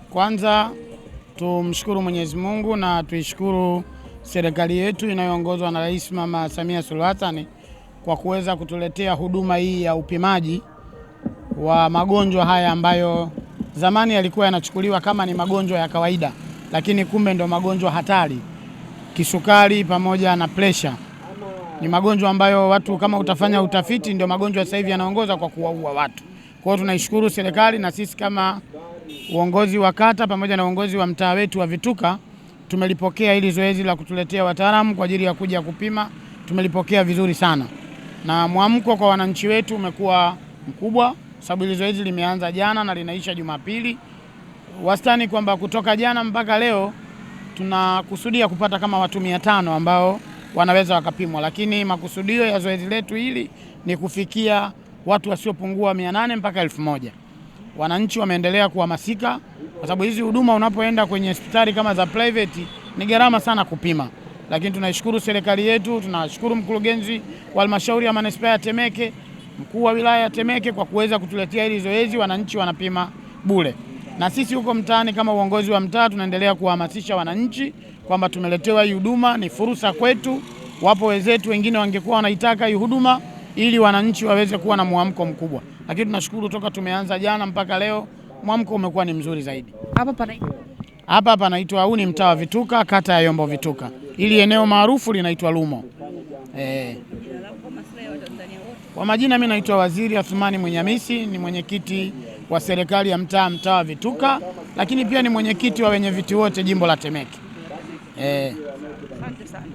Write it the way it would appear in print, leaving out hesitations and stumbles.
Kwanza tumshukuru Mwenyezi Mungu na tuishukuru serikali yetu inayoongozwa na Rais Mama Samia Suluhu Hassan kwa kuweza kutuletea huduma hii ya upimaji wa magonjwa haya ambayo zamani yalikuwa yanachukuliwa kama ni magonjwa ya kawaida, lakini kumbe ndo magonjwa hatari. Kisukari pamoja na presha ni magonjwa ambayo watu kama utafanya utafiti ndio magonjwa sasa hivi yanaongoza kwa kuwaua watu. Kwa hiyo tunaishukuru serikali na sisi kama uongozi wa kata pamoja na uongozi wa mtaa wetu wa Vituka tumelipokea hili zoezi la kutuletea wataalamu kwa ajili ya kuja kupima. Tumelipokea vizuri sana na mwamko kwa wananchi wetu umekuwa mkubwa, sababu hili zoezi limeanza jana na linaisha Jumapili. Wastani kwamba kutoka jana mpaka leo tunakusudia kupata kama watu 500 ambao wanaweza wakapimwa, lakini makusudio ya zoezi letu hili ni kufikia watu wasiopungua 800 mpaka 1000. Wananchi wameendelea kuhamasika kwa sababu hizi huduma unapoenda kwenye hospitali kama za private ni gharama sana kupima, lakini tunashukuru serikali yetu, tunashukuru mkurugenzi wa halmashauri ya manispaa ya Temeke, mkuu wa wilaya ya Temeke kwa kuweza kutuletea hili zoezi. Wananchi wanapima bure, na sisi huko mtaani kama uongozi wa mtaa tunaendelea kuhamasisha wananchi kwamba tumeletewa hii huduma, ni fursa kwetu. Wapo wenzetu wengine wangekuwa wanaitaka hii huduma ili wananchi waweze kuwa na mwamko mkubwa, lakini tunashukuru toka tumeanza jana mpaka leo mwamko umekuwa ni mzuri zaidi. Hapa panaitwa, huu ni mtaa wa Vituka, kata ya Yombo Vituka. Ili eneo maarufu linaitwa Lumo. Kwa majina mimi naitwa Waziri Athumani Mwenyamisi, ni mwenyekiti wa serikali ya mtaa wa Vituka, lakini pia ni mwenyekiti wa wenye viti wote jimbo la Temeke. Asante sana.